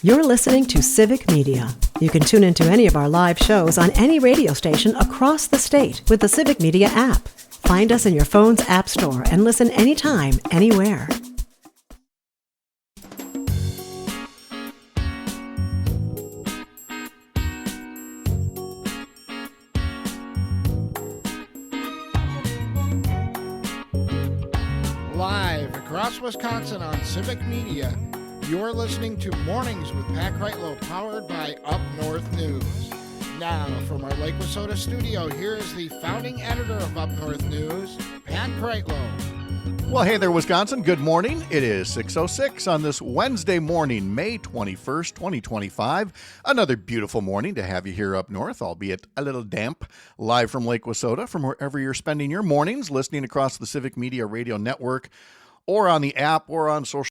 You're listening to Civic Media. You can tune into any of our live shows on any radio station across the state with the Civic Media app. Find us in your phone's app store and listen anytime, anywhere. Live across Wisconsin on Civic Media, you're listening to Mornings with Pat Kreitlow, powered by Up North News. Now, from our Lake Wissota studio, here is the founding editor of Up North News, Pat Kreitlow. Well, hey there, Wisconsin. Good morning. It is 6:06 on this Wednesday morning, May 21st, 2025. Another beautiful morning to have you here up north, albeit a little damp, live from Lake Wissota, from wherever you're spending your mornings, listening across the Civic Media Radio Network, or on the app, or on social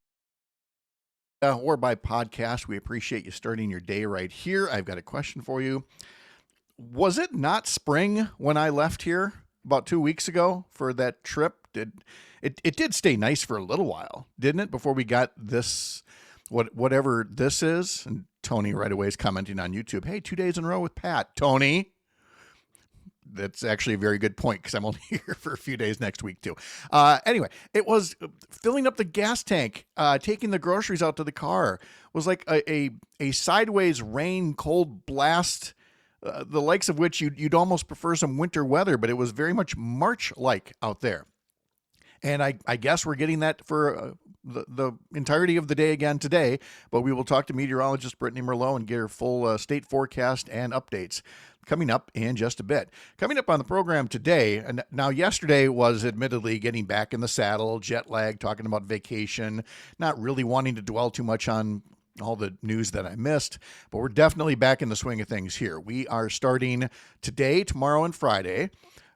or by podcast. We appreciate you starting your day right here. I've got a question for you. Was it not spring when I left here about 2 weeks ago for that trip? It did stay nice for a little while, didn't it? Before we got this, whatever this is. And Tony right away is commenting on YouTube. Hey, 2 days in a row with Pat. Tony. That's actually a very good point because I'm only here for a few days next week too. Anyway, it was filling up the gas tank, taking the groceries out to the car. It was like a sideways rain, cold blast, the likes of which you'd almost prefer some winter weather, but it was very much March-like out there. And I guess we're getting that for the entirety of the day again today, but we will talk to meteorologist Brittany Merlot and get her full state forecast and updates coming up in just a bit. Coming up on the program today, and now yesterday was admittedly getting back in the saddle, jet lag, talking about vacation, not really wanting to dwell too much on all the news that I missed, but we're definitely back in the swing of things here. We are starting today, tomorrow, and Friday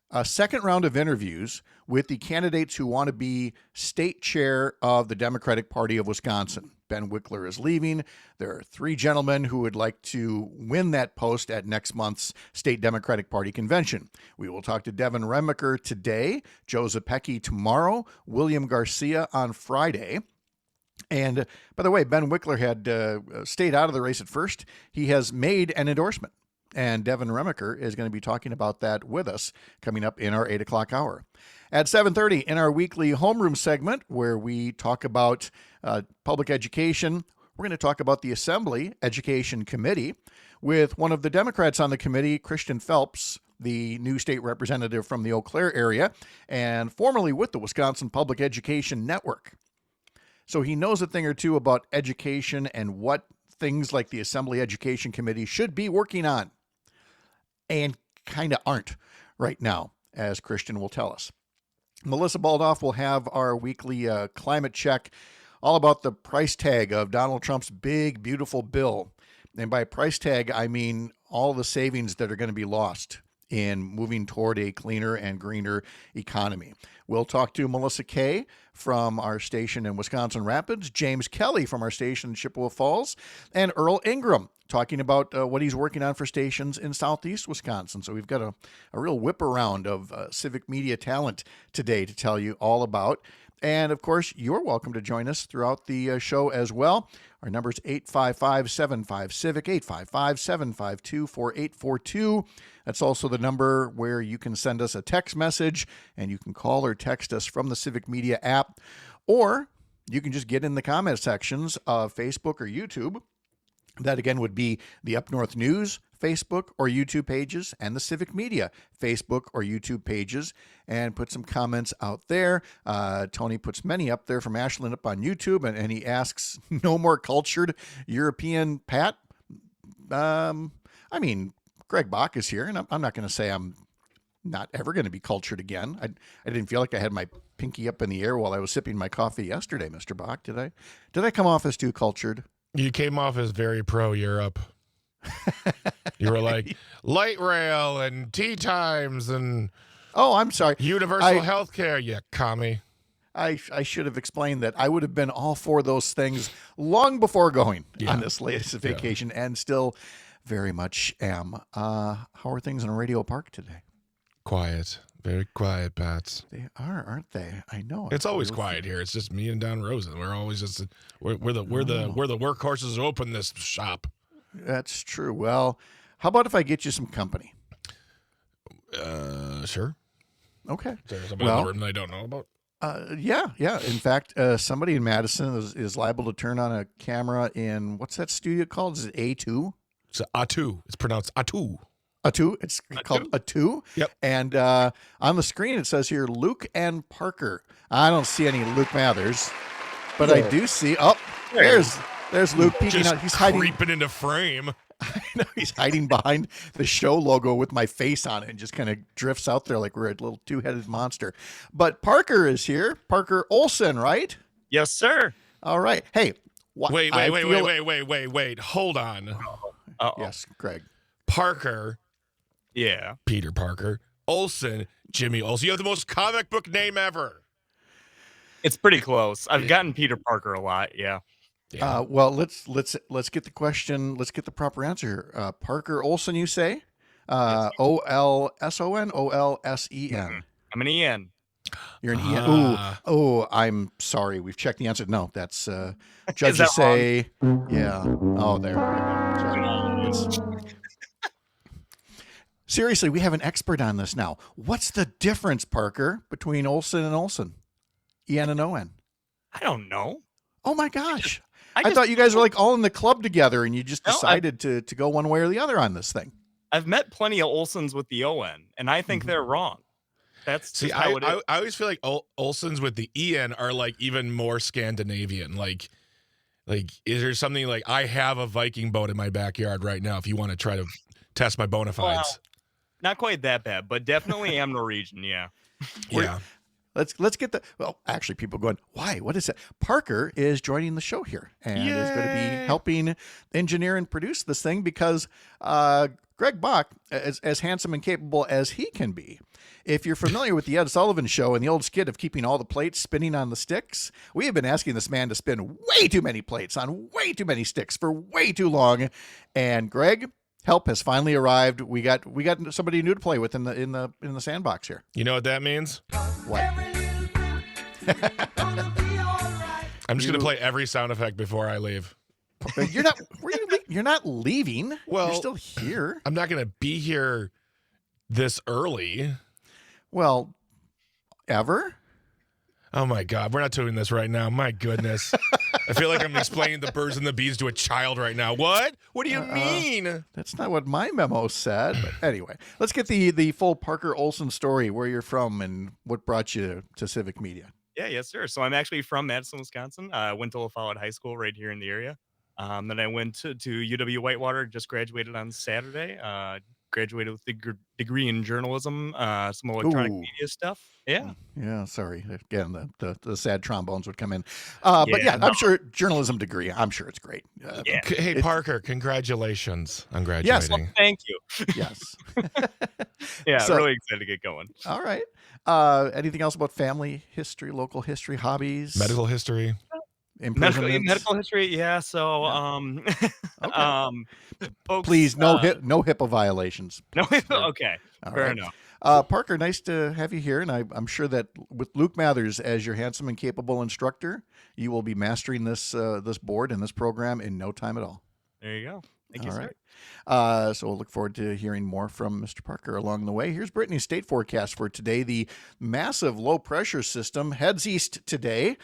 a second round of interviews with the candidates who want to be state chair of the Democratic Party of Wisconsin. Ben Wickler is leaving. There are three gentlemen who would like to win that post at next month's State Democratic Party convention. We will talk to Devin Remaker today, Joe Zepecki tomorrow, William Garcia on Friday. And by the way, Ben Wickler had stayed out of the race at first. He has made an endorsement. And Devin Remaker is going to be talking about that with us coming up in our 8 o'clock hour. At 7:30 in our weekly homeroom segment, where we talk about public education, we're going to talk about the Assembly Education Committee with one of the Democrats on the committee, Christian Phelps, the new state representative from the Eau Claire area, and formerly with the Wisconsin Public Education Network. So he knows a thing or two about education and what things like the Assembly Education Committee should be working on, and kind of aren't right now, as Christian will tell us. Melissa Baldoff will have our weekly climate check, all about the price tag of Donald Trump's big, beautiful bill. And by price tag, I mean all the savings that are going to be lost in moving toward a cleaner and greener economy. We'll talk to Melissa Kay from our station in Wisconsin Rapids, James Kelly from our station in Chippewa Falls, and Earl Ingram talking about what he's working on for stations in southeast Wisconsin. So we've got a real whip around of civic media talent today to tell you all about. And, of course, you're welcome to join us throughout the show as well. Our number is 855-75-CIVIC, 855-752-4842. That's also the number where you can send us a text message, and you can call or text us from the Civic Media app. Or you can just get in the comment sections of Facebook or YouTube. That, again, would be the Up North News Facebook or YouTube pages and the Civic Media Facebook or YouTube pages, and put some comments out there. Tony puts many up there from Ashland up on YouTube, and he asks, no more cultured European Pat? I mean, Greg Bach is here, and I'm not going to say I'm not ever going to be cultured again. I didn't feel like I had my pinky up in the air while I was sipping my coffee yesterday, Mr. Bach. Did I come off as too cultured? You came off as very pro-Europe. You were like, light rail and tea times and... Oh, I'm sorry. Universal health care, you commie. I should have explained that I would have been all for those things long before going on this latest vacation, and still very much am. How are things in Radio Park today? Quiet. Very quiet, Pats. They are, aren't they? I know. It's always quiet here. It's just me and Don Rosen. We're always just we're the workhorses who open this shop. That's true. Well, how about if I get you some company? Sure. Okay. Is there somebody in the room that I don't know about? Yeah. In fact, somebody in Madison is liable to turn on a camera in, what's that studio called? Is it A2? It's A2. It's pronounced A2. A2. It's called A2. Yep. And on the screen it says here Luke and Parker. I don't see any Luke Mathers, but I do see. Oh, there's Luke peeking Just out. He's hiding. creeping into frame. I know he's hiding behind the show logo with my face on it and just kind of drifts out there like we're a little two-headed monster. But Parker is here. Parker Olson, right? Yes, sir. All right. Hey. Wait. Hold on. Uh-oh. Yes, Greg. Parker. Yeah. Peter Parker. Olson. Jimmy Olson. You have the most comic book name ever. It's pretty close. I've gotten Peter Parker a lot. Yeah. Well, let's get the question. Let's get the proper answer. Parker Olson, you say? Olson, Olsen. I'm an EN. You're an EN. Oh, I'm sorry. We've checked the answer. No, that's judges that say. Yeah. Oh, there. Sorry. Seriously, we have an expert on this now. What's the difference, Parker, between Olson and Olson? EN and ON. I don't know. Oh my gosh. I thought you guys were like all in the club together and you just No, decided to go one way or the other on this thing. I've met plenty of Olsons with the ON, and I think they're wrong. That's just how it is. I always feel like Olsons with the EN are like even more Scandinavian. Like, is there something like I have a Viking boat in my backyard right now if you want to try to test my bona fides? Well, not quite that bad, but definitely am Norwegian, yeah. Yeah. Let's get the, well, actually people going, why? What is it? Parker is joining the show here and is going to be helping engineer and produce this thing because Greg Bach, as handsome and capable as he can be, if you're familiar with the Ed Sullivan Show and the old skit of keeping all the plates spinning on the sticks, we have been asking this man to spin way too many plates on way too many sticks for way too long. And Greg, help has finally arrived. We got somebody new to play with in the sandbox here. You know what that means? What? I'm just going to play every sound effect before I leave. You're not. You're not leaving. Well, you're still here. I'm not going to be here this early. Well, ever? Oh my God, we're not doing this right now. My goodness. I feel like I'm explaining the birds and the bees to a child right now. What? What do you mean? That's not what my memo said. But anyway, let's get the full Parker Olson story, where you're from and what brought you to Civic Media. Yeah, yes, sir. So I'm actually from Madison, Wisconsin. I went to La Follette High School right here in the area. Then I went to UW Whitewater, just graduated on Saturday. Graduated with a degree in journalism, some electronic media stuff. Yeah. Yeah, sorry. Again, the sad trombones would come in. But yeah, I'm sure journalism degree, I'm sure it's great. Yeah. Hey, Parker, congratulations on graduating. Yes. Well, thank you. Yes. Yeah, So- really excited to get going. All right. Anything else about family history, local history, hobbies? Medical history. Imprisonments? Medical history, yeah. So, folks, Please, no HIPAA violations. no, okay, All fair right. enough. Parker, nice to have you here, and I'm sure that with Luke Mathers as your handsome and capable instructor, you will be mastering this board and this program in no time at all. There you go. Thank you, All sir. right. So we'll look forward to hearing more from Mr. Parker along the way. Here's Brittany's state forecast for today. The massive low pressure system heads east today,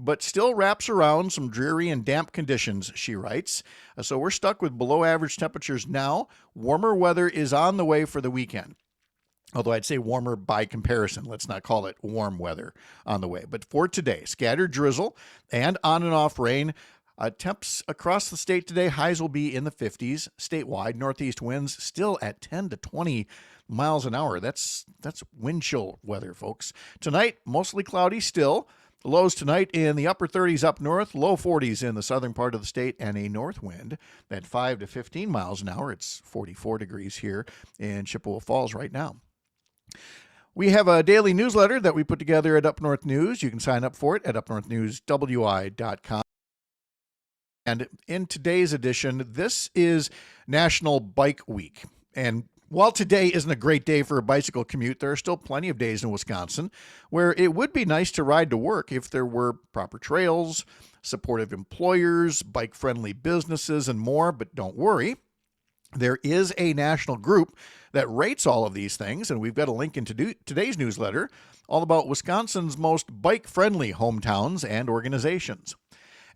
but still wraps around some dreary and damp conditions, she writes. So we're stuck with below average temperatures now. Warmer weather is on the way for the weekend. Although I'd say warmer by comparison. Let's not call it warm weather on the way. But for today, scattered drizzle and on and off rain. Temps across the state today, highs will be in the 50s statewide. Northeast winds still at 10 to 20 miles an hour. That's wind chill weather, folks. Tonight, mostly cloudy still. The lows tonight in the upper 30s up north, low 40s in the southern part of the state, and a north wind at 5 to 15 miles an hour. It's 44 degrees here in Chippewa Falls right now. We have a daily newsletter that we put together at Up North News. You can sign up for it at upnorthnewswi.com. And in today's edition, this is National Bike Week. And While today isn't a great day for a bicycle commute, there are still plenty of days in Wisconsin where it would be nice to ride to work if there were proper trails, supportive employers, bike-friendly businesses, and more. But don't worry, there is a national group that rates all of these things, and we've got a link in today's newsletter all about Wisconsin's most bike-friendly hometowns and organizations.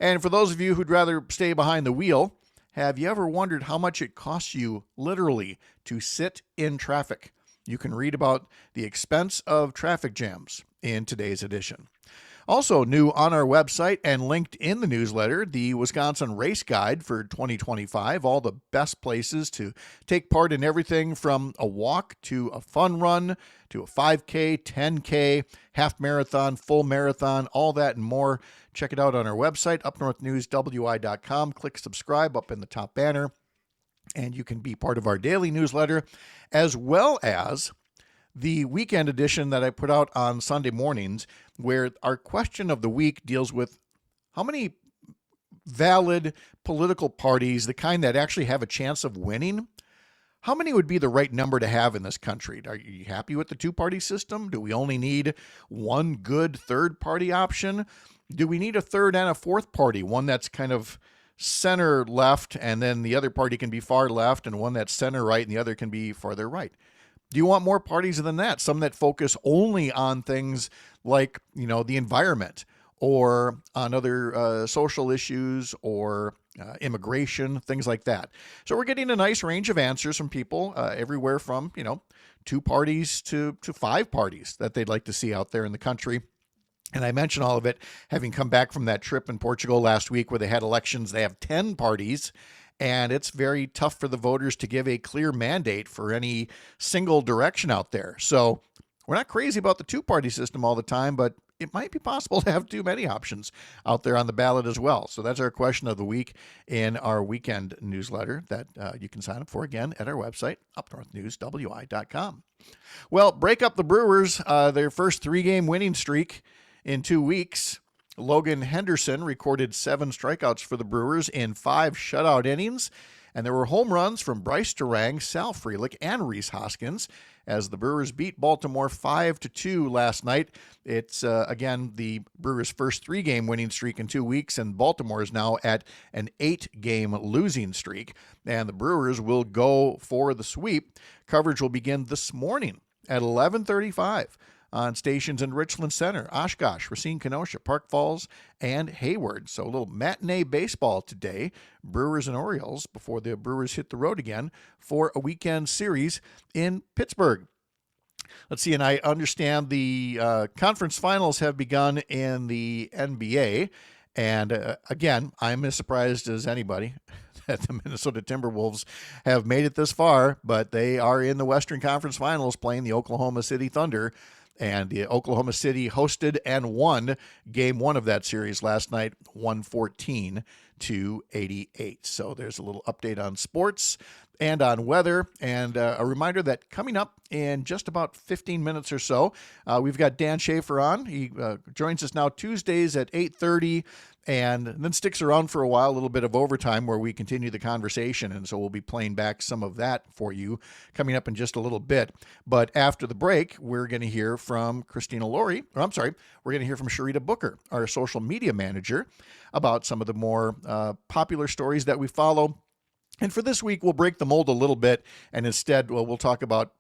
And for those of you who'd rather stay behind the wheel, have you ever wondered how much it costs you literally to sit in traffic? You can read about the expense of traffic jams in today's edition. Also new on our website and linked in the newsletter, the Wisconsin Race Guide for 2025, all the best places to take part in everything from a walk to a fun run to a 5K, 10K, half marathon, full marathon, all that and more. Check it out on our website, upnorthnewswi.com. Click subscribe up in the top banner, and you can be part of our daily newsletter, as well as the weekend edition that I put out on Sunday mornings, where our question of the week deals with how many valid political parties, the kind that actually have a chance of winning, how many would be the right number to have in this country? Are you happy with the two-party system? Do we only need one good third-party option? Do we need a third and a fourth party, one that's kind of center left and then the other party can be far left, and one that's center right and the other can be farther right? Do you want more parties than that? Some that focus only on things like, the environment or on other social issues or immigration, things like that. So we're getting a nice range of answers from people everywhere from, 2 parties to 5 parties that they'd like to see out there in the country. And I mention all of it having come back from that trip in Portugal last week where they had elections. They have 10 parties. And it's very tough for the voters to give a clear mandate for any single direction out there. So we're not crazy about the two-party system all the time, but it might be possible to have too many options out there on the ballot as well. So that's our question of the week in our weekend newsletter that you can sign up for again at our website, upnorthnewswi.com. Well, break up the Brewers, their first 3-game winning streak in 2 weeks. Logan Henderson recorded 7 strikeouts for the Brewers in 5 shutout innings, and there were home runs from Bryce Durang, Sal Frelick, and Rhys Hoskins as the Brewers beat Baltimore 5-2 last night. It's, again, the Brewers' first 3-game winning streak in 2 weeks, and Baltimore is now at an 8-game losing streak, and the Brewers will go for the sweep. Coverage will begin this morning at 11:35. On stations in Richland Center, Oshkosh, Racine, Kenosha, Park Falls, and Hayward. So a little matinee baseball today, Brewers and Orioles, before the Brewers hit the road again for a weekend series in Pittsburgh. Let's see, and I understand the conference finals have begun in the NBA. And again, I'm as surprised as anybody that the Minnesota Timberwolves have made it this far, but they are in the Western Conference Finals playing the Oklahoma City Thunder. And the Oklahoma City hosted and won game 1 of that series last night, 114-88. So there's a little update on sports and on weather. And a reminder that coming up in just about 15 minutes or so, we've got Dan Shafer on. He joins us now Tuesdays at 8:30 and then sticks around for a while, a little bit of overtime where we continue the conversation. And so we'll be playing back some of that for you coming up in just a little bit. But after the break, we're going to hear from we're going to hear from Sharita Booker, our social media manager, about some of the more popular stories that we follow. And for this week, we'll break the mold a little bit, and instead we'll talk about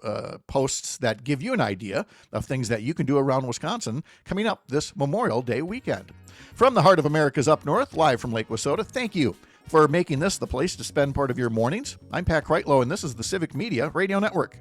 posts that give you an idea of things that you can do around Wisconsin coming up this Memorial Day weekend. From the heart of America's Up North, live from Lake Wissota, thank you for making this the place to spend part of your mornings. I'm Pat Kreitlow, and this is the Civic Media Radio Network.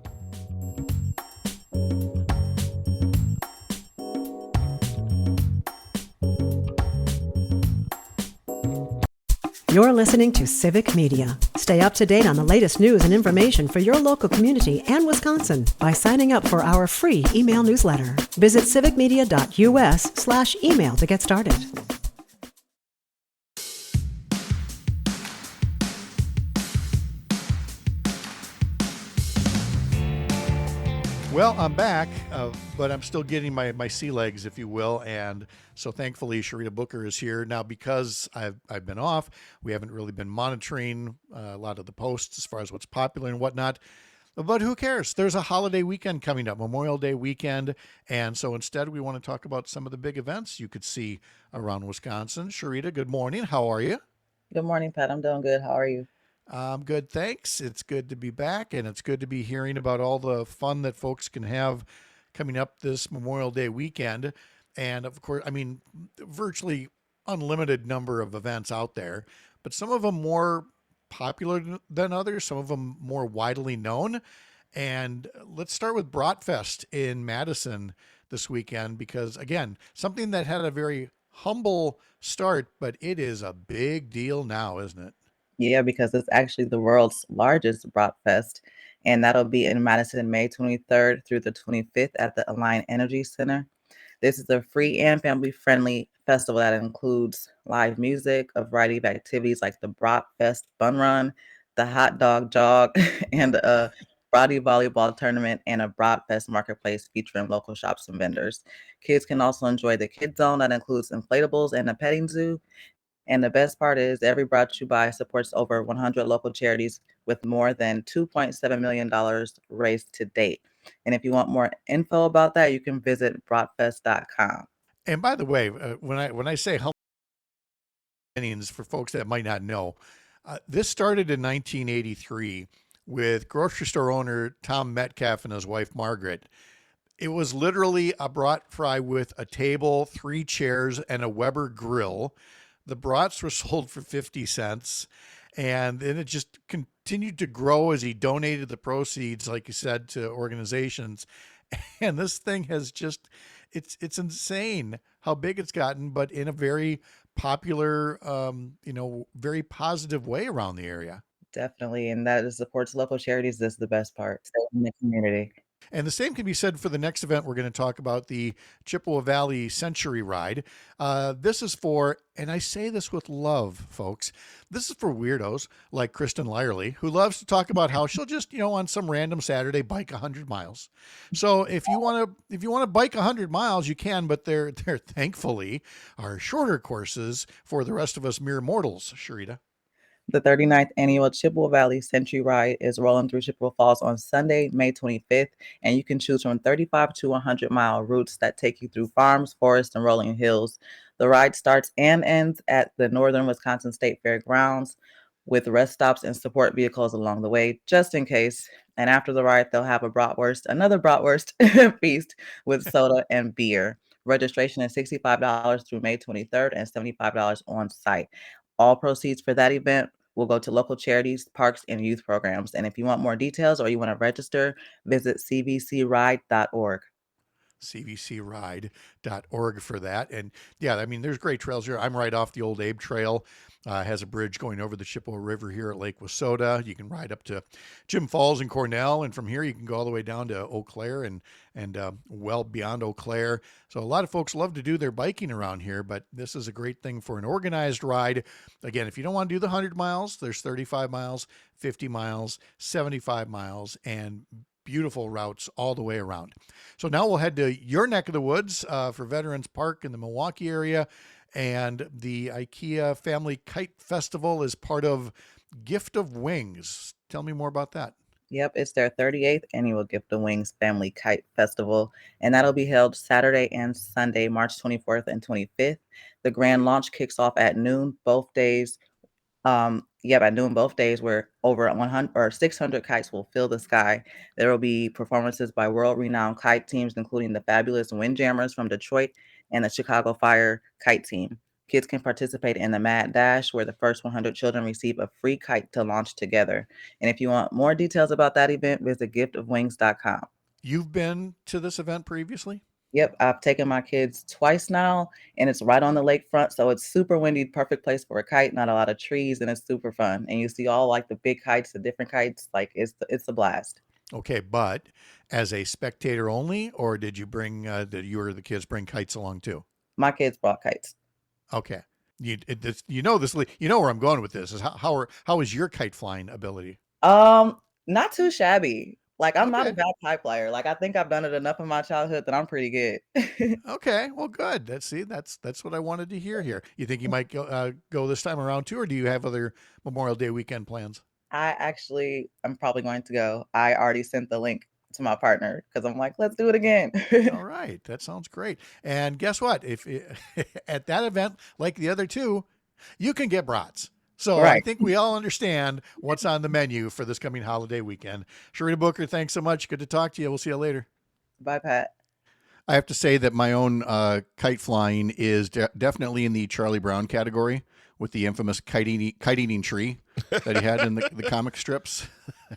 You're listening to Civic Media. Stay up to date on the latest news and information for your local community and Wisconsin by signing up for our free email newsletter. Visit civicmedia.us/email to get started. Well, I'm back, but I'm still getting my sea legs, if you will, and so thankfully Sharita Booker is here. Now, because I've been off, we haven't really been monitoring a lot of the posts as far as what's popular and whatnot. But who cares? There's a holiday weekend coming up, Memorial Day weekend. And so instead, we want to talk about some of the big events you could see around Wisconsin. Sharita, good morning. How are you? Good morning, Pat. I'm doing good. How are you? I'm good, thanks. It's good to be back, and it's good to be hearing about all the fun that folks can have coming up this Memorial Day weekend. And of course, I mean, virtually unlimited number of events out there, but some of them more popular than others, some of them more widely known. And let's start with Bratfest in Madison this weekend, because again, something that had a very humble start, but it is a big deal now, isn't it? Yeah, because it's actually the world's largest Brat Fest, and that'll be in Madison, May 23rd through the 25th at the Alliant Energy Center. This is a free and family-friendly festival that includes live music, a variety of activities like the Brat Fest Fun Run, the Hot Dog Jog, and a Bratty Volleyball Tournament, and a Brat Fest Marketplace featuring local shops and vendors. Kids can also enjoy the Kids Zone that includes inflatables and a petting zoo. And the best part is every Brought You By supports over 100 local charities with more than $2.7 million raised to date. And if you want more info about that, you can visit broadfest.com. And by the way, when I say humble beginnings for folks that might not know, this started in 1983 with grocery store owner Tom Metcalf and his wife Margaret. It was literally a brat fry with a table, 3 chairs, and a Weber grill. The brats were sold for 50 cents. And then it just continued to grow as he donated the proceeds, like you said, to organizations. And this thing has just, it's insane how big it's gotten, but in a very popular, very positive way around the area. Definitely. And that is supports local charities. That's the best part. Stay in the community. And the same can be said for the next event we're going to talk about, the Chippewa Valley Century Ride. This is for, and I say this with love, folks, this is for weirdos like Kristen Lyerly, who loves to talk about how she'll just, on some random Saturday bike 100 miles. So if you want to bike 100 miles, you can, but they're thankfully are shorter courses for the rest of us mere mortals, Sharita. The 39th annual Chippewa Valley Century Ride is rolling through Chippewa Falls on Sunday, May 25th, and you can choose from 35 to 100-mile routes that take you through farms, forests, and rolling hills. The ride starts and ends at the Northern Wisconsin State Fairgrounds with rest stops and support vehicles along the way, just in case. And after the ride, they'll have another bratwurst feast with soda and beer. Registration is $65 through May 23rd and $75 on site. All proceeds for that event will go to local charities, parks, and youth programs. And if you want more details or you want to register, visit cvcride.org. cvcride.org for that. And yeah, I mean, there's great trails here. I'm right off the old Abe Trail. Has a bridge going over the Chippewa River here at Lake Wissota. You can ride up to Jim Falls and Cornell, and from here you can go all the way down to Eau Claire and well beyond Eau Claire. So a lot of folks love to do their biking around here, but this is a great thing for an organized ride. Again, if you don't want to do the 100 miles, there's 35 miles, 50 miles, 75 miles, and beautiful routes all the way around. So now we'll head to your neck of the woods for Veterans Park in the Milwaukee area. And the IKEA Family Kite Festival is part of Gift of Wings. Tell me more about that. Yep, it's their 38th annual Gift of Wings Family Kite Festival, and that'll be held Saturday and Sunday, March 24th and 25th. The grand launch kicks off at noon both days. At noon both days, where over 100 or 600 kites will fill the sky. There will be performances by world-renowned kite teams, including the fabulous Windjammers from Detroit and the Chicago Fire kite team. Kids can participate in the Mad Dash, where the first 100 children receive a free kite to launch together. And if you want more details about that event, visit giftofwings.com. You've been to this event previously? Yep, I've taken my kids twice now, and it's right on the lakefront, so it's super windy, perfect place for a kite, not a lot of trees, and it's super fun. And you see all like the big kites, the different kites, like it's a blast. Okay, but as a spectator only, or did you bring did you or the kids bring kites along too? My kids brought kites. Okay, you know where I'm going with this is how is your kite flying ability? Not too shabby. Like I'm not a Okay. bad kite flyer. Like I think I've done it enough in my childhood that I'm pretty good. Okay, well, good. That's what I wanted to hear here. You think you might go this time around too, or do you have other Memorial Day weekend plans? I'm probably going to go. I already sent the link to my partner because I'm like, let's do it again. All right, that sounds great. And guess what? If at that event, like the other two, you can get brats. So I Right. think we all understand what's on the menu for this coming holiday weekend. Sharita Booker, thanks so much. Good to talk to you. We'll see you later. Bye, Pat. I have to say that my own kite flying is definitely in the Charlie Brown category with the infamous kite eating tree that he had in the comic strips.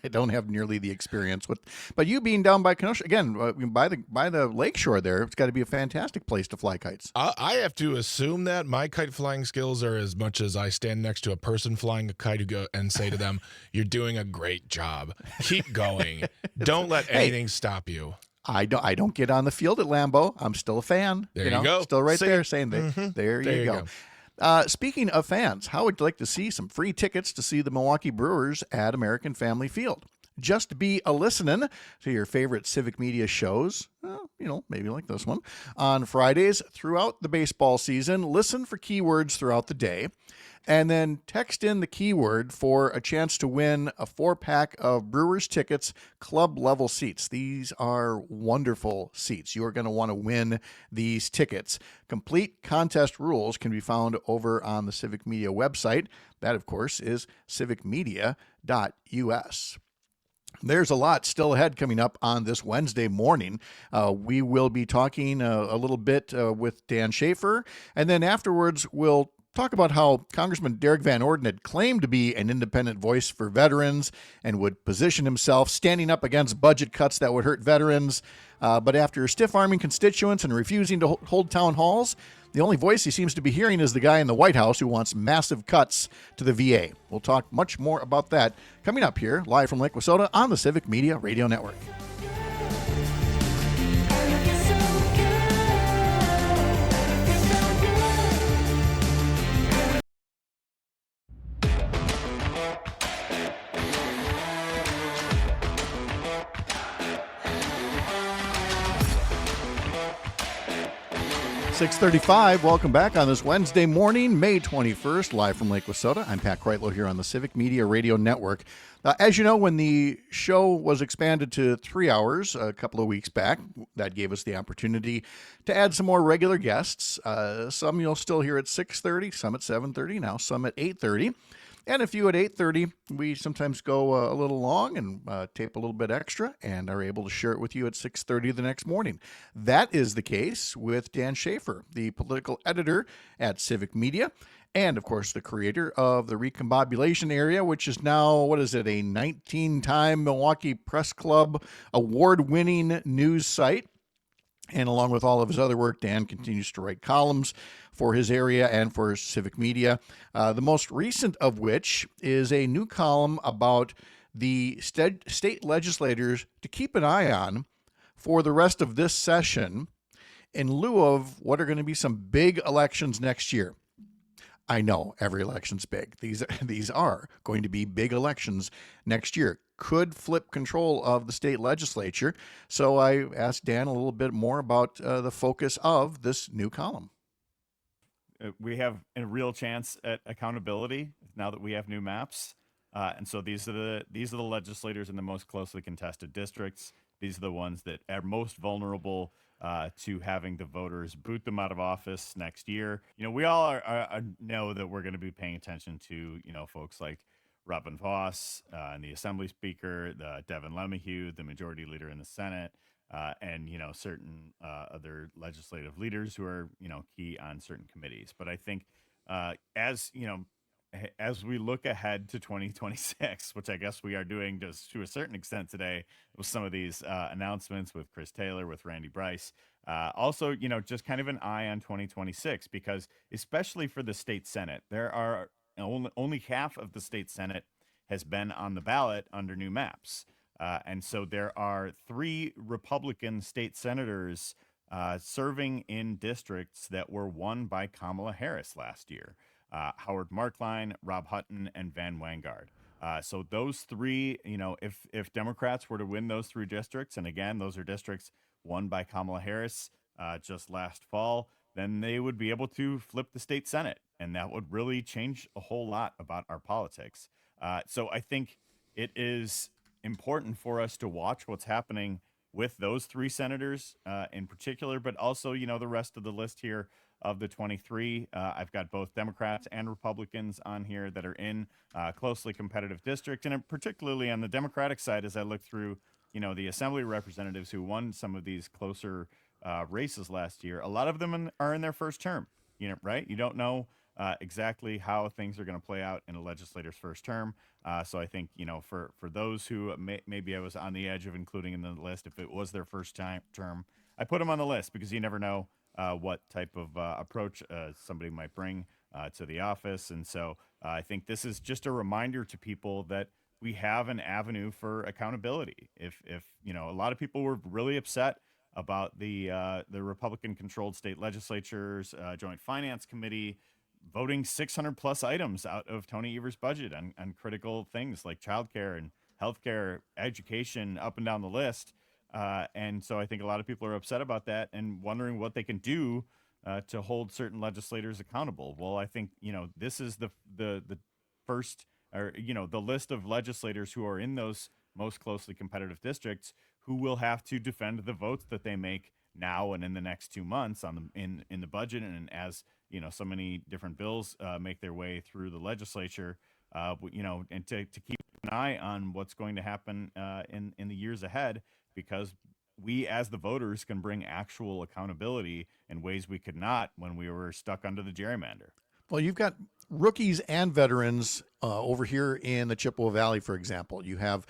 I don't have nearly the experience with, but you being down by Kenosha again, by the lakeshore there, it's got to be a fantastic place to fly kites. I have to assume that my kite flying skills are as much as I stand next to a person flying a kite and say to them, "You're doing a great job. Keep going. Don't let anything stop you." I don't get on the field at Lambeau. I'm still a fan. There you go. Still right See? there saying that. Mhm. There you go. Speaking of fans, how would you like to see some free tickets to see the Milwaukee Brewers at American Family Field? Just be a listening to your favorite Civic Media shows, maybe like this one, on Fridays throughout the baseball season. Listen for keywords throughout the day, and then text in the keyword for a chance to win a 4-pack of Brewers tickets, club level seats. These are wonderful seats. You are going to want to win these tickets. Complete contest rules can be found over on the Civic Media website. That, of course, is civicmedia.us. There's a lot still ahead coming up on this Wednesday morning. We will be talking a little bit with Dan Shafer, and then afterwards we'll talk about how Congressman Derrick Van Orden had claimed to be an independent voice for veterans and would position himself standing up against budget cuts that would hurt veterans. But after stiff-arming constituents and refusing to hold town halls, the only voice he seems to be hearing is the guy in the White House who wants massive cuts to the VA. We'll talk much more about that coming up here, live from Lake Wissota on the Civic Media Radio Network. 6:35. Welcome back on this Wednesday morning, May 21st, live from Lake Wissota. I'm Pat Kreitlow here on the Civic Media Radio Network. As you know, when the show was expanded to 3 hours a couple of weeks back, that gave us the opportunity to add some more regular guests. Some you'll still hear at 6:30, some at 7:30, now some at 8:30. And a few at 8:30. We sometimes go a little long and tape a little bit extra and are able to share it with you at 6:30 the next morning. That is the case with Dan Shafer, the political editor at Civic Media, and, of course, the creator of the Recombobulation Area, which is now, a 19-time Milwaukee Press Club award-winning news site. And along with all of his other work, Dan continues to write columns for his area and for Civic Media, the most recent of which is a new column about the state legislators to keep an eye on for the rest of this session in lieu of what are going to be some big elections next year. I know every election's big. These are going to be big elections next year. Could flip control of the state legislature. So I asked Dan a little bit more about the focus of this new column. We have a real chance at accountability now that we have new maps. And so these are the legislators in the most closely contested districts. These are the ones that are most vulnerable to having the voters boot them out of office next year. We all know that we're going to be paying attention to, folks like Robin Voss and the Assembly Speaker, Devin LeMahieu, the Majority Leader in the Senate, and certain other legislative leaders who are key on certain committees. But I think as we look ahead to 2026, which I guess we are doing just to a certain extent today with some of these announcements with Chris Taylor, with Randy Bryce, also just kind of an eye on 2026, because especially for the state Senate, there are only half of the state Senate has been on the ballot under new maps. And so there are 3 Republican state senators serving in districts that were won by Kamala Harris last year. Howard Markline, Rob Hutton, and Van Wangard. So those 3, if Democrats were to win those 3 districts, and again, those are districts won by Kamala Harris just last fall, then they would be able to flip the state Senate. And that would really change a whole lot about our politics. So I think it is important for us to watch what's happening with those three senators in particular, but also, the rest of the list here of the 23. I've got both Democrats and Republicans on here that are in closely competitive districts, and particularly on the Democratic side, as I look through, the assembly representatives who won some of these closer races last year. A lot of them are in their first term, right? You don't know exactly how things are going to play out in a legislator's first term. So I think, for those who maybe I was on the edge of including in the list, if it was their first term, I put them on the list because you never know what type of approach somebody might bring to the office. And so I think this is just a reminder to people that we have an avenue for accountability. If a lot of people were really upset about the Republican-controlled state legislatures, Joint Finance Committee, voting 600 plus items out of Tony Evers' budget on critical things like childcare and healthcare, education, up and down the list. And so I think a lot of people are upset about that and wondering what they can do to hold certain legislators accountable. Well, I think, this is the first, or, the list of legislators who are in those most closely competitive districts who will have to defend the votes that they make now and in the next 2 months in the budget. And as, so many different bills make their way through the legislature, and to keep an eye on what's going to happen in the years ahead, because we as the voters can bring actual accountability in ways we could not when we were stuck under the gerrymander. Well, you've got rookies and veterans over here in the Chippewa Valley, for example. You have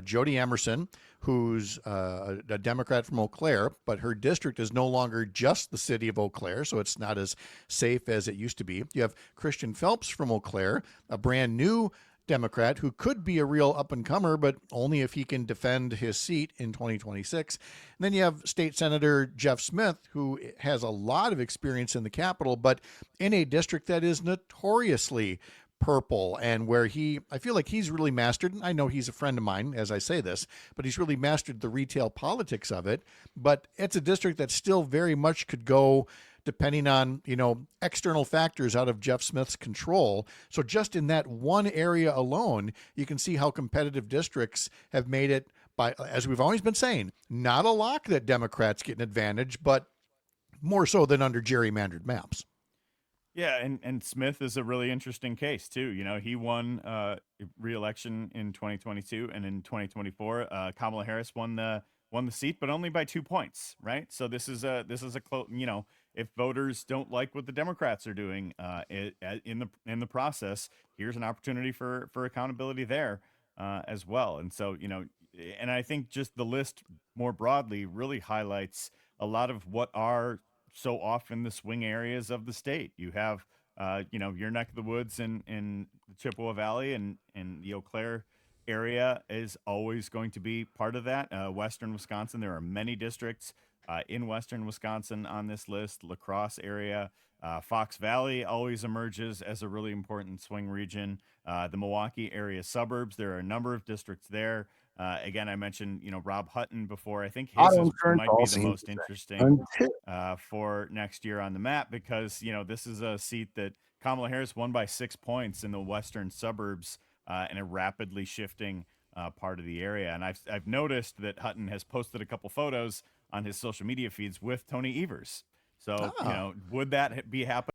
Jody Emerson, who's a Democrat from Eau Claire, but her district is no longer just the city of Eau Claire, so it's not as safe as it used to be. You have Christian Phelps from Eau Claire, a brand new Democrat who could be a real up-and-comer, but only if he can defend his seat in 2026. And then you have State Senator Jeff Smith, who has a lot of experience in the Capitol, but in a district that is notoriously purple, and where I feel like he's really mastered, and I know he's a friend of mine as I say this, but he's really mastered the retail politics of it. But it's a district that still very much could go depending on, external factors out of Jeff Smith's control. So just in that one area alone, you can see how competitive districts have made it, by, as we've always been saying, not a lock that Democrats get an advantage, but more so than under gerrymandered maps. Yeah, and Smith is a really interesting case too. He won re-election in 2022, and in 2024, Kamala Harris won the seat, but only by 2 points, right? So this is a close. If voters don't like what the Democrats are doing in the process, here's an opportunity for accountability there as well. And so and I think just the list more broadly really highlights a lot of what are so often the swing areas of the state. You have your neck of the woods in the Chippewa Valley and the Eau Claire area is always going to be part of that. Western Wisconsin, there are many districts in Western Wisconsin on this list. La Crosse area, Fox Valley always emerges as a really important swing region. The Milwaukee area suburbs, there are a number of districts there. Again, I mentioned, Rob Hutton before. I think his might be the most interesting for next year on the map, because, this is a seat that Kamala Harris won by 6 points in the western suburbs in a rapidly shifting part of the area. And I've noticed that Hutton has posted a couple photos on his social media feeds with Tony Evers. So, would that be happening?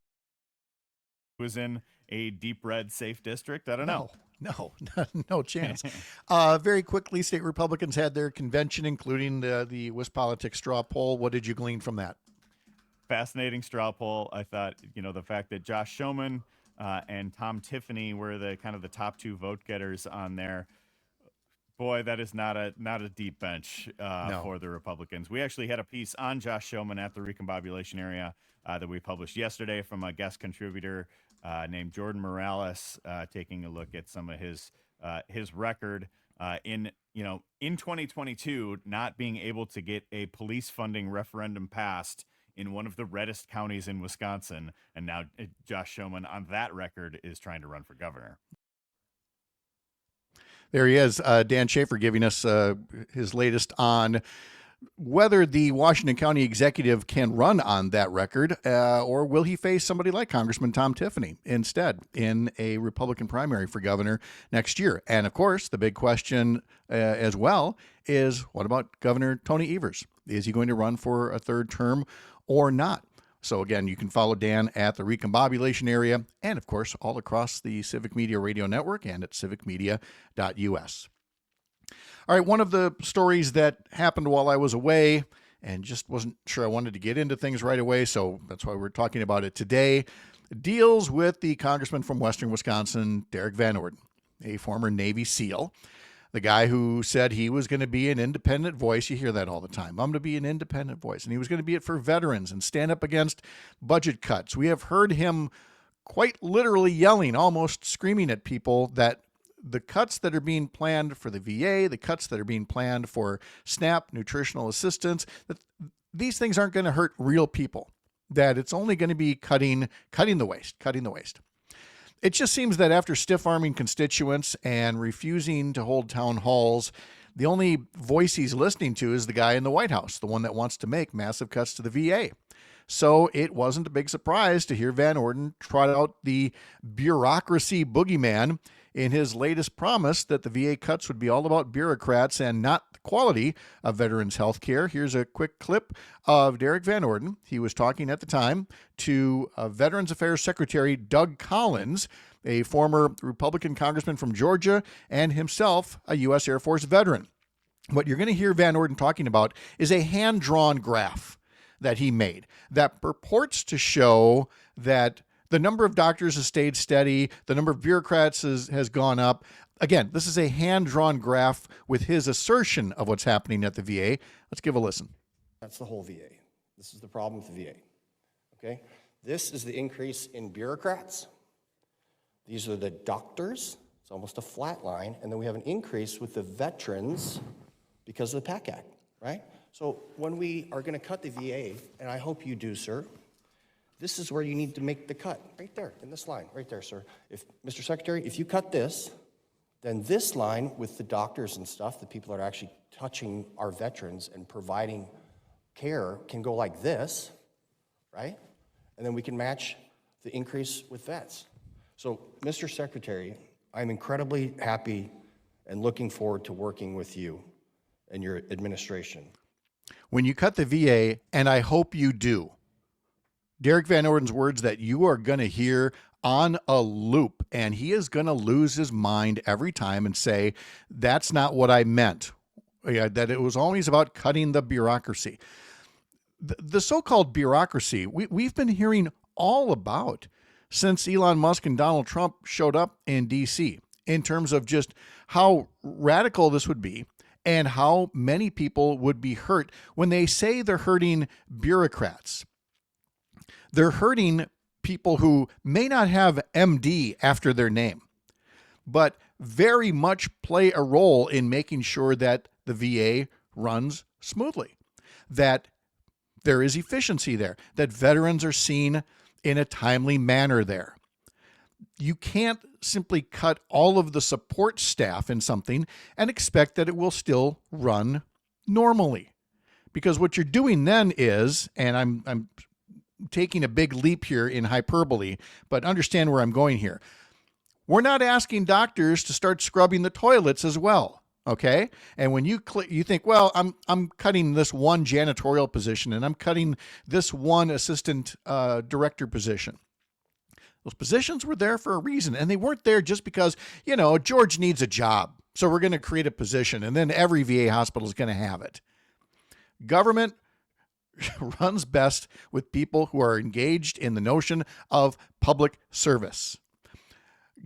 Was in a deep red safe district? I don't know. No chance. Very quickly, state Republicans had their convention, including the WisPolitics straw poll. What did you glean from that? Fascinating straw poll. I thought, the fact that Josh Schoeman and Tom Tiffany were the kind of the top two vote getters on there. Boy, that is not a deep bench for the Republicans. We actually had a piece on Josh Schoeman at the recombobulation area that we published yesterday from a guest contributor named Jordan Morales, taking a look at some of his record in 2022, not being able to get a police funding referendum passed in one of the reddest counties in Wisconsin, and now Josh Schoeman on that record is trying to run for governor. There he is, Dan Shafer, giving us his latest on whether the Washington County executive can run on that record, or will he face somebody like Congressman Tom Tiffany instead in a Republican primary for governor next year? And of course, the big question as well is, what about Governor Tony Evers? Is he going to run for a third term or not? So again, you can follow Dan at the Recombobulation area and, of course, all across the Civic Media Radio Network and at civicmedia.us. All right, one of the stories that happened while I was away and just wasn't sure I wanted to get into things right away, so that's why we're talking about it today, deals with the congressman from western Wisconsin, Derrick Van Orden, a former Navy SEAL, the guy who said he was going to be an independent voice. You hear that all the time. I'm going to be an independent voice. And he was going to be it for veterans and stand up against budget cuts. We have heard him quite literally yelling, almost screaming at people that the cuts that are being planned for the VA, the cuts that are being planned for SNAP, nutritional assistance, that these things aren't going to hurt real people, that it's only going to be cutting the waste. It just seems that after stiff-arming constituents and refusing to hold town halls, the only voice he's listening to is the guy in the White House, the one that wants to make massive cuts to the VA. So it wasn't a big surprise to hear Van Orden trot out the bureaucracy boogeyman in his latest promise that the VA cuts would be all about bureaucrats and not the quality of veterans' health care. Here's a quick clip of Derrick Van Orden. He was talking at the time to Veterans Affairs Secretary Doug Collins, a former Republican congressman from Georgia and himself a U.S. Air Force veteran. What you're going to hear Van Orden talking about is a hand-drawn graph that he made that purports to show that the number of doctors has stayed steady, the number of bureaucrats has gone up. Again, this is a hand-drawn graph with his assertion of what's happening at the VA. Let's give a listen. That's the whole VA. This is the problem with the VA, okay? This is the increase in bureaucrats. These are the doctors. It's almost a flat line. And then we have an increase with the veterans because of the PAC Act, right? So when we are going to cut the VA, and I hope you do, sir, this is where you need to make the cut, right there, in this line, right there, sir. If, Mr. Secretary, if you cut this, then this line with the doctors and stuff, the people that are actually touching our veterans and providing care can go like this, right? And then we can match the increase with vets. So, Mr. Secretary, I'm incredibly happy and looking forward to working with you and your administration. When you cut the VA, and I hope you do, Derrick Van Orden's words that you are going to hear on a loop, and he is going to lose his mind every time and say, that's not what I meant, that it was always about cutting the bureaucracy. The so-called bureaucracy we've been hearing all about since Elon Musk and Donald Trump showed up in D.C. in terms of just how radical this would be and how many people would be hurt when they say they're hurting bureaucrats. They're hurting people who may not have MD after their name, but very much play a role in making sure that the VA runs smoothly, that there is efficiency there, that veterans are seen in a timely manner there. You can't simply cut all of the support staff in something and expect that it will still run normally. Because what you're doing then is, and I'm taking a big leap here in hyperbole, but understand where I'm going here. We're not asking doctors to start scrubbing the toilets as well, okay? And when you think, well, I'm cutting this one janitorial position and I'm cutting this one assistant director position. Those positions were there for a reason, and they weren't there just because, George needs a job, so we're going to create a position, and then every VA hospital is going to have it. Government runs best with people who are engaged in the notion of public service.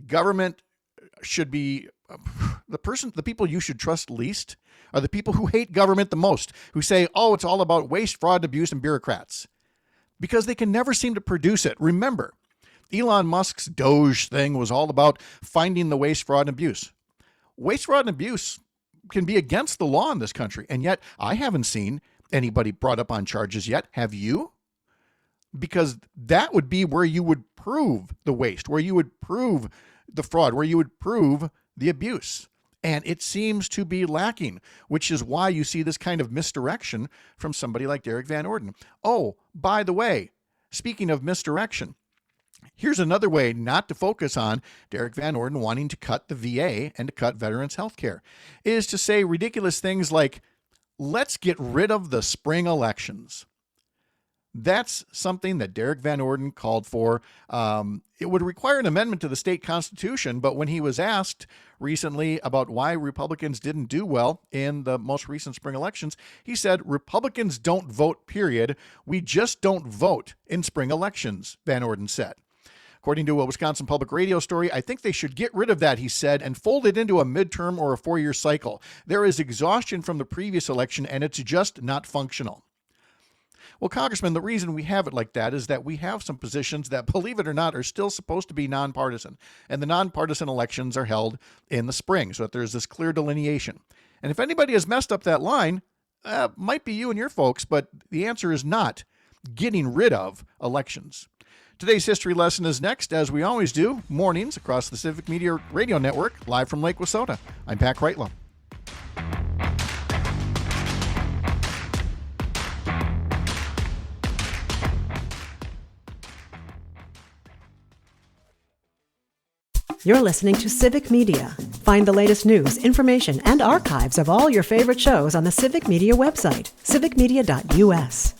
Government should be the people you should trust least are the people who hate government the most, who say, oh, it's all about waste, fraud, abuse, and bureaucrats, because they can never seem to produce it. Remember, Elon Musk's Doge thing was all about finding the waste, fraud, and abuse. Waste, fraud, and abuse can be against the law in this country, and yet I haven't seen anybody brought up on charges yet. Have you? Because that would be where you would prove the waste, where you would prove the fraud, where you would prove the abuse. And it seems to be lacking, which is why you see this kind of misdirection from somebody like Derrick Van Orden. Oh, by the way, speaking of misdirection, here's another way not to focus on Derrick Van Orden wanting to cut the VA and to cut veterans' health care, is to say ridiculous things like, let's get rid of the spring elections. That's something that Derrick Van Orden called for. It would require an amendment to the state constitution, but when he was asked recently about why Republicans didn't do well in the most recent spring elections, he said, Republicans don't vote, period. We just don't vote in spring elections, Van Orden said. According to a Wisconsin Public Radio story, I think they should get rid of that, he said, and fold it into a midterm or a 4-year cycle. There is exhaustion from the previous election, and it's just not functional. Well, Congressman, the reason we have it like that is that we have some positions that, believe it or not, are still supposed to be nonpartisan. And the nonpartisan elections are held in the spring, so that there's this clear delineation. And if anybody has messed up that line, might be you and your folks, but the answer is not getting rid of elections. Today's history lesson is next, as we always do, mornings across the Civic Media Radio Network, live from Lake Wissota. I'm Pat Kreitlow. You're listening to Civic Media. Find the latest news, information, and archives of all your favorite shows on the Civic Media website, civicmedia.us.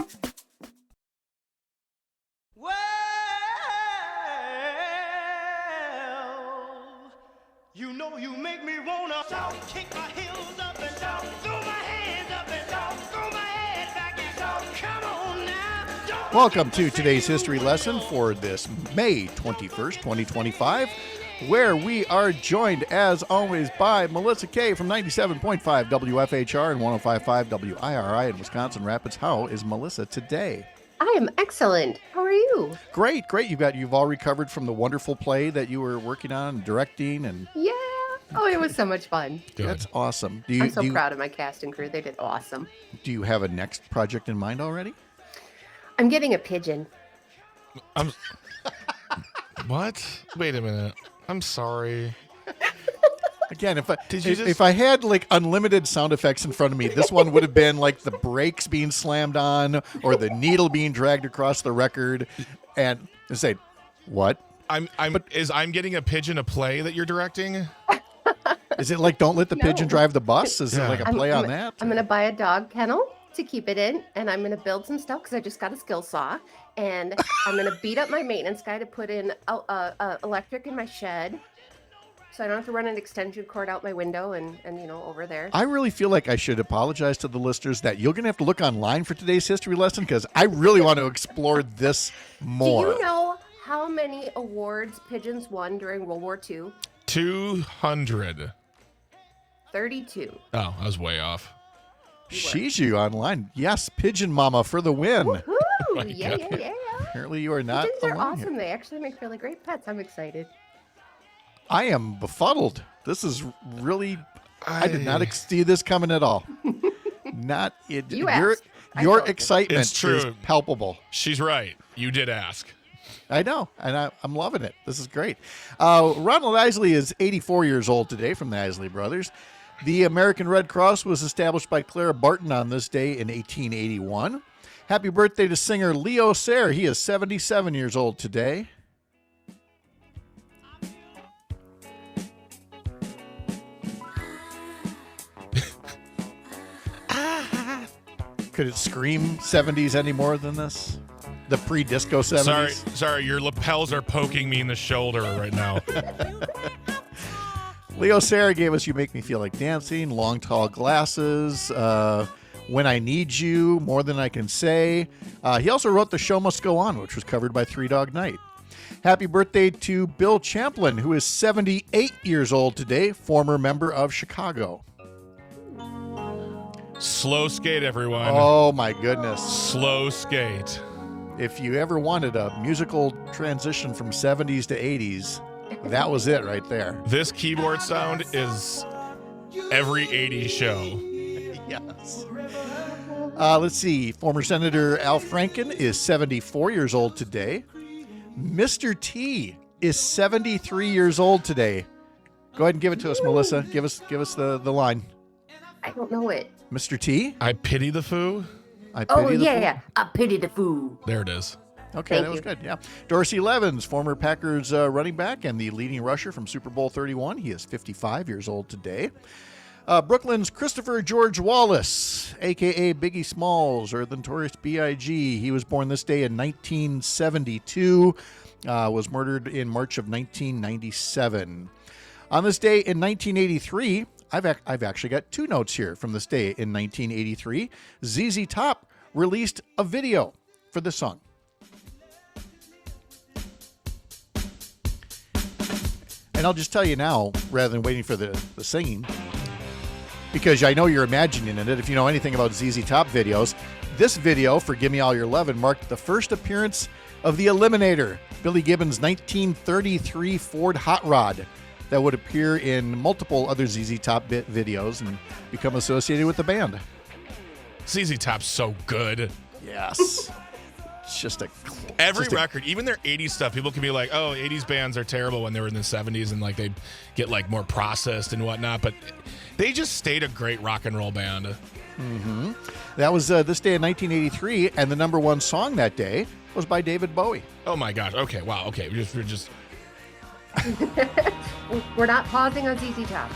Well, you know you make me wanna shout, kick my heels up and shout, throw my hands up and shout, throw my head back and shout, come on now. Welcome to today's history lesson for this May 21st, 2025. Where we are joined, as always, by Melissa Kay from 97.5 WFHR and 105.5 WIRI in Wisconsin Rapids. How is Melissa today? I am excellent. How are you? Great. You've all recovered from the wonderful play that you were working on, directing, and Yeah. Oh, it was so much fun. Good. that's awesome. I'm so proud of my cast and crew. They did awesome. Do you have a next project in mind already? I'm getting a pigeon. What? Wait a minute. I'm sorry. Again, if I had like unlimited sound effects in front of me, this one would have been like the brakes being slammed on or the needle being dragged across the record, and say, "What?" I'm getting a pigeon a play that you're directing? Is it like Don't Let the Pigeon Drive the Bus? Is it like a play on that? I'm going to buy a dog kennel to keep it in, and I'm going to build some stuff because I just got a skill saw, and I'm going to beat up my maintenance guy to put in electric in my shed, so I don't have to run an extension cord out my window and over there. I really feel like I should apologize to the listeners that you're going to have to look online for today's history lesson, because I really want to explore this more. Do you know how many awards pigeons won during World War II? 200. 32. Oh, I was way off. She's you online. Yes, Pigeon Mama for the win. Woohoo! Yeah. Apparently you are not Pigeons are alone awesome. here. They actually make really great pets. I'm excited. I am befuddled. This is really... I did not see this coming at all. Not it. You asked. Your excitement It's true. is palpable. She's right. You did ask. I know, and I'm loving it. This is great. Ronald Isley is 84 years old today, from the Isley Brothers. The American Red Cross was established by Clara Barton on this day in 1881. Happy birthday to singer Leo Sayer. He is 77 years old today. Could it scream 70s any more than this? The pre-disco 70s? Sorry, your lapels are poking me in the shoulder right now. Leo Sayer gave us You Make Me Feel Like Dancing, Long Tall Glasses, When I Need You, More Than I Can Say. He also wrote The Show Must Go On, which was covered by Three Dog Night. Happy birthday to Bill Champlin, who is 78 years old today, former member of Chicago. Slow skate, everyone. Oh, my goodness. Slow skate. If you ever wanted a musical transition from 70s to 80s, that was it right there. This keyboard sound is every 80s show. Yes. Let's see. Former Senator Al Franken is 74 years old today. Mr. T is 73 years old today. Go ahead and give it to us, Melissa. Give us the line. I don't know it. Mr. T? I pity the foo. I pity the fool. Yeah. I pity the fool. There it is. Okay, Thank that was you. good. Yeah. Dorsey Levens, former Packers running back and the leading rusher from Super Bowl 31. He is 55 years old today. Brooklyn's Christopher George Wallace, a.k.a. Biggie Smalls, or the Notorious B.I.G. He was born this day in 1972, was murdered in March of 1997. On this day in 1983, I've actually got two notes here from this day in 1983. ZZ Top released a video for this song. And I'll just tell you now, rather than waiting for the singing, because I know you're imagining it. If you know anything about ZZ Top videos, this video for Gimme All Your Lovin' marked the first appearance of the Eliminator, Billy Gibbons' 1933 Ford Hot Rod, that would appear in multiple other ZZ Top videos and become associated with the band. ZZ Top's so good. Yes. It's just every record, even their 80s stuff, people can be like, oh, 80s bands are terrible when they were in the 70s and like they get like more processed and whatnot, but they just stayed a great rock and roll band. Mm-hmm. That was this day in 1983, and the number one song that day was by David Bowie. Oh my gosh. Okay. Wow. Okay. We're just We're not pausing on ZZ Top.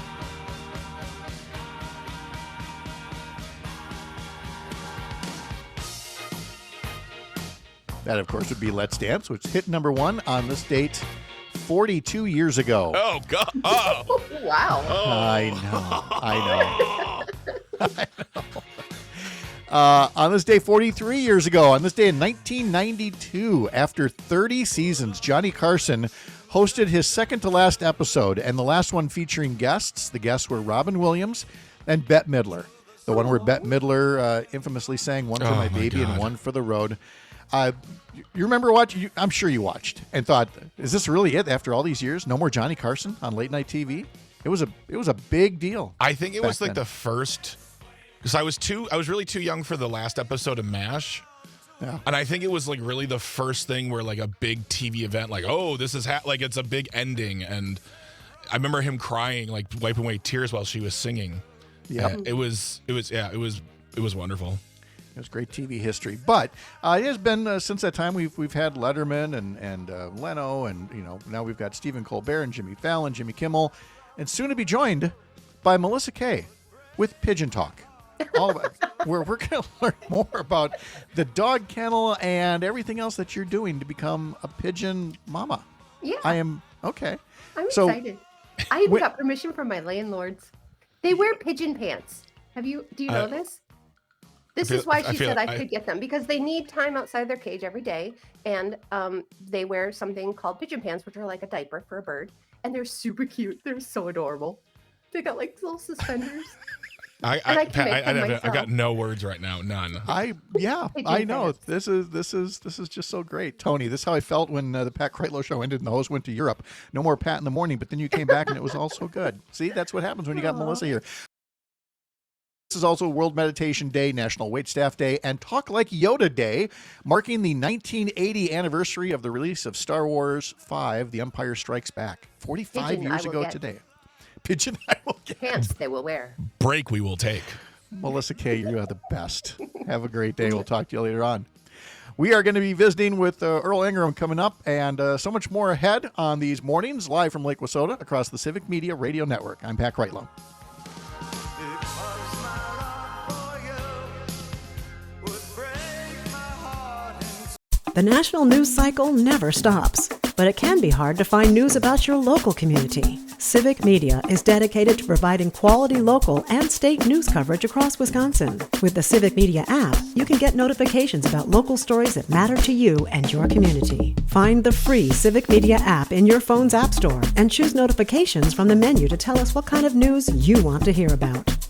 That, of course, would be Let's Dance, which hit number one on this date 42 years ago. Oh, God. Oh. Wow. Oh. I know. On this day 43 years ago, on this day in 1992, after 30 seasons, Johnny Carson hosted his second to last episode, and the last one featuring guests. The guests were Robin Williams and Bette Midler. The one where Bette Midler infamously sang One for My Baby and One for the Road. You remember watching? I'm sure you watched and thought, "Is this really it? After all these years, no more Johnny Carson on late night TV?" It was a big deal. I think it was like then. the first, because I was really too young for the last episode of MASH. Yeah. And I think it was like really the first thing where like a big TV event, like, oh, this is like it's a big ending, and I remember him crying, like wiping away tears while she was singing. Yeah, it was wonderful. It was great TV history, but it has been since that time we've had Letterman and Leno, and now we've got Stephen Colbert and Jimmy Fallon, Jimmy Kimmel, and soon to be joined by Melissa Kay with Pigeon Talk. All of it, where we're going to learn more about the dog kennel and everything else that you're doing to become a pigeon mama. Yeah, I am okay. I'm excited. I even got permission from my landlords. They wear pigeon pants. Do you know this? This is why she said I could get them, because they need time outside their cage every day, and they wear something called pigeon pants, which are like a diaper for a bird, and they're super cute. They're so adorable. They got like little suspenders. I got no words right now, none. I know. This is just so great, Tony. This is how I felt when the Pat Kreitlow show ended and the host went to Europe. No more Pat in the morning, but then you came back and it was all so good. See, that's what happens when you got Melissa here. This is also World Meditation Day, National Waitstaff Day, and Talk Like Yoda Day, marking the 1980 anniversary of the release of Star Wars V: The Empire Strikes Back. 45 years ago today. Pigeon I will get. Pants they will wear. Break we will take. Melissa Kay, you are the best. Have a great day. We'll talk to you later on. We are going to be visiting with Earl Ingram coming up, and so much more ahead on these mornings, live from Lake Wissota across the Civic Media Radio Network. I'm Pat Kreitlow. The national news cycle never stops, but it can be hard to find news about your local community. Civic Media is dedicated to providing quality local and state news coverage across Wisconsin. With the Civic Media app, you can get notifications about local stories that matter to you and your community. Find the free Civic Media app in your phone's app store and choose notifications from the menu to tell us what kind of news you want to hear about.